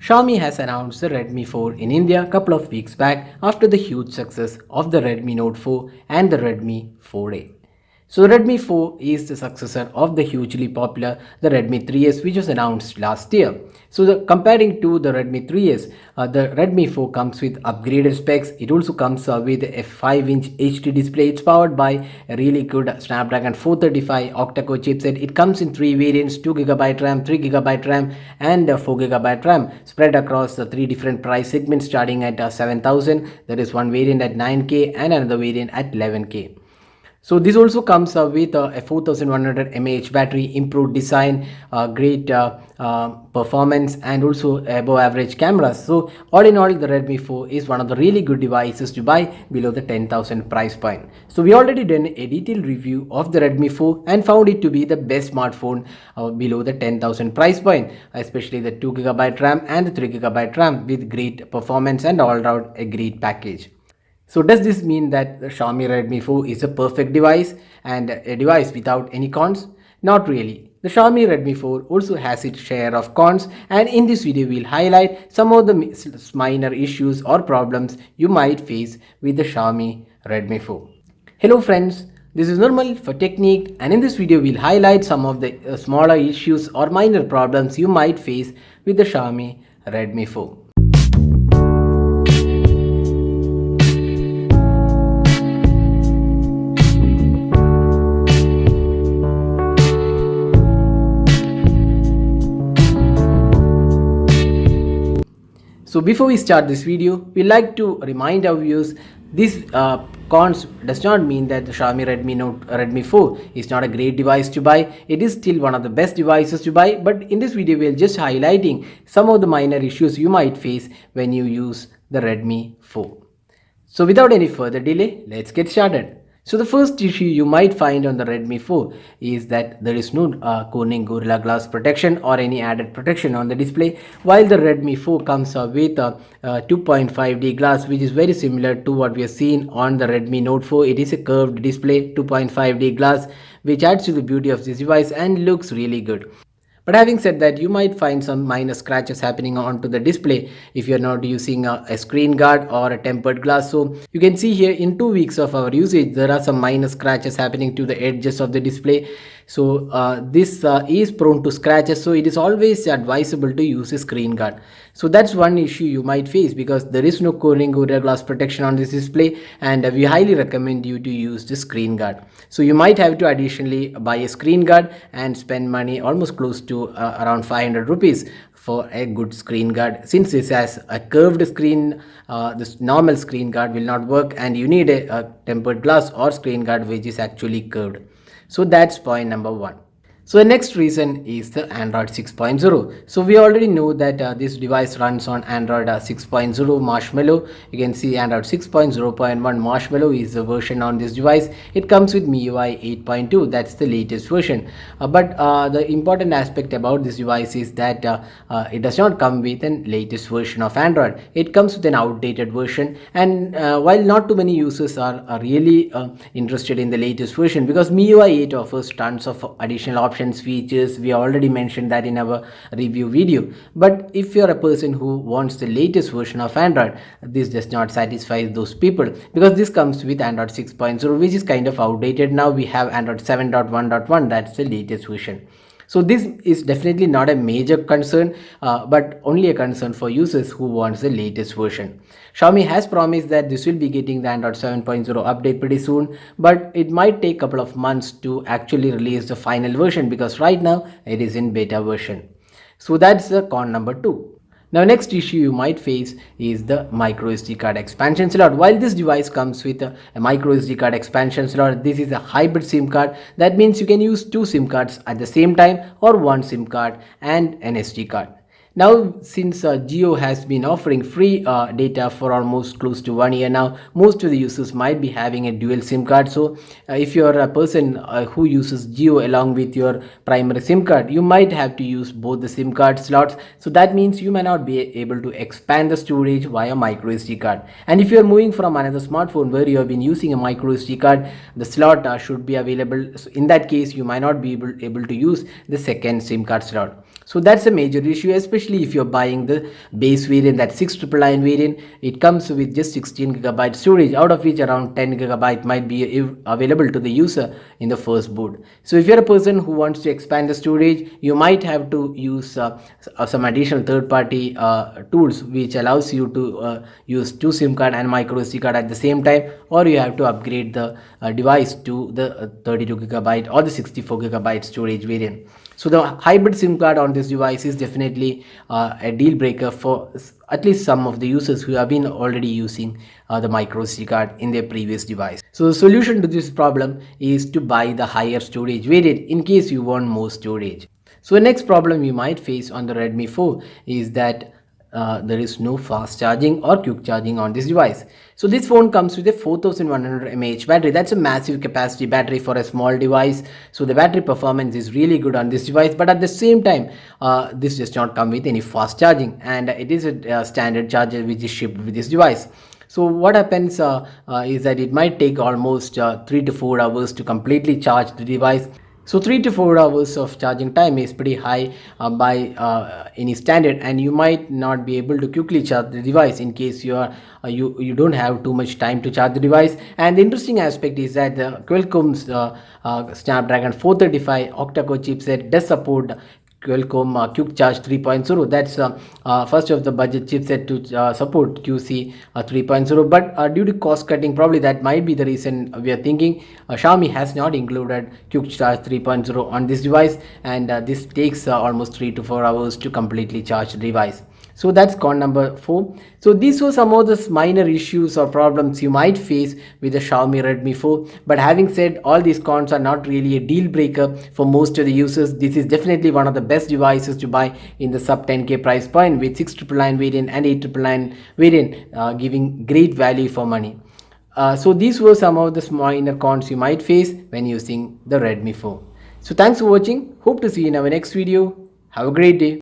Xiaomi has announced the Redmi 4 in India a couple of weeks back after the huge success of the Redmi Note 4 and the Redmi 4A. So the Redmi 4 is the successor of the hugely popular the Redmi 3S, which was announced last year. So comparing to the Redmi 3S, the Redmi 4 comes with upgraded specs. It also comes with a 5-inch HD display. It's powered by a really good Snapdragon 435 octa-core chipset. It comes in three variants: 2GB RAM, 3GB RAM, and 4GB RAM, spread across the three different price segments starting at 7,000. There is one variant at 9K and another variant at 11K. So this also comes with a 4100 mAh battery, improved design, great performance, and also above average cameras. So all in all, the Redmi 4 is one of the really good devices to buy below the 10,000 price point. So we already done a detailed review of the Redmi 4 and found it to be the best smartphone below the 10,000 price point, especially the 2GB RAM and the 3GB RAM with great performance and all around a great package. So does this mean that the Xiaomi Redmi 4 is a perfect device and a device without any cons? Not really. The Xiaomi Redmi 4 also has its share of cons, and in this video we'll highlight some of the minor issues or problems you might face with the Xiaomi Redmi 4. Hello friends, this is Normal for Technique, and in this video we'll highlight some of the smaller issues or minor problems you might face with the Xiaomi Redmi 4. So before we start this video, we like to remind our viewers this cons does not mean that the Xiaomi Redmi 4 is not a great device to buy. It is still one of the best devices to buy, but in this video we are just highlighting some of the minor issues you might face when you use the Redmi 4. So without any further delay, let's get started. So the first issue you might find on the Redmi 4 is that there is no Corning Gorilla Glass protection or any added protection on the display, while the Redmi 4 comes with a 2.5D glass, which is very similar to what we have seen on the Redmi Note 4. It is a curved display, 2.5D glass, which adds to the beauty of this device and looks really good. But having said that, you might find some minor scratches happening onto the display if you're not using a screen guard or a tempered glass. So you can see here in 2 weeks of our usage, there are some minor scratches happening to the edges of the display. So this is prone to scratches, so it is always advisable to use a screen guard. So that's one issue you might face because there is no Corning Gorilla Glass protection on this display, and we highly recommend you to use the screen guard. So you might have to additionally buy a screen guard and spend money almost close to around 500 rupees for a good screen guard. Since this has a curved screen, this normal screen guard will not work, and you need a tempered glass or screen guard which is actually curved. So that's point number one. So the next reason is the Android 6.0. So we already know that this device runs on Android 6.0 Marshmallow. You can see Android 6.0.1 Marshmallow is the version on this device. It comes with MIUI 8.2. That's the latest version. But the important aspect about this device is that it does not come with a latest version of Android. It comes with an outdated version. And while not too many users are really interested in the latest version, because MIUI 8 offers tons of additional options, features, we already mentioned that in our review video. But if you're a person who wants the latest version of Android, this does not satisfy those people because this comes with Android 6.0, which is kind of outdated. Now we have Android 7.1.1, that's the latest version. So this is definitely not a major concern, but only a concern for users who wants the latest version. Xiaomi has promised that this will be getting the Android 7.0 update pretty soon, but it might take a couple of months to actually release the final version because right now it is in beta version. So that's the con number 2. Now next issue you might face is the micro SD card expansion slot. While this device comes with a micro SD card expansion slot, this is a hybrid SIM card. That means you can use 2 SIM cards at the same time or 1 SIM card and an SD card. Now, since Jio has been offering free data for almost close to 1 year now, most of the users might be having a dual SIM card. So, if you're a person who uses Jio along with your primary SIM card, you might have to use both the SIM card slots. So that means you may not be able to expand the storage via micro SD card. And if you're moving from another smartphone where you have been using a micro SD card, the slot should be available. So in that case, you might not be able to use the second SIM card slot. So that's a major issue, especially if you're buying the base variant, that 6999 variant. It comes with just 16 gigabyte storage, out of which around 10 gigabyte might be available to the user in the first boot. So if you're a person who wants to expand the storage, you might have to use some additional third-party tools, which allows you to use two SIM card and micro SD card at the same time, or you have to upgrade the device to the 32 gigabyte or the 64 gigabyte storage variant. So the hybrid SIM card on this device is definitely a deal breaker for at least some of the users who have been already using the micro SD card in their previous device. So the solution to this problem is to buy the higher storage variant in case you want more storage. So the next problem you might face on the Redmi 4 is that there is no fast charging or quick charging on this device. So this phone comes with a 4100 mAh battery. That's a massive capacity battery for a small device. So the battery performance is really good on this device, but at the same time, this does not come with any fast charging, and it is a standard charger which is shipped with this device. So what happens is that it might take almost 3 to 4 hours to completely charge the device. So 3 to 4 hours of charging time is pretty high by any standard, and you might not be able to quickly charge the device in case you don't have too much time to charge the device. And the interesting aspect is that the Qualcomm's Snapdragon 435 octa-core chipset does support Qualcomm Quick Charge 3.0. That's first of the budget chipset to support QC 3.0. But due to cost cutting, probably that might be the reason we are thinking Xiaomi has not included Quick Charge 3.0 on this device, and this takes almost 3 to 4 hours to completely charge the device. So that's con number 4. So these were some of the minor issues or problems you might face with the Xiaomi Redmi 4. But having said, all these cons are not really a deal breaker for most of the users. This is definitely one of the best devices to buy in the sub 10k price point, with 6999 variant and 8999 variant giving great value for money. So these were some of the minor cons you might face when using the Redmi 4. So thanks for watching. Hope to see you in our next video. Have a great day.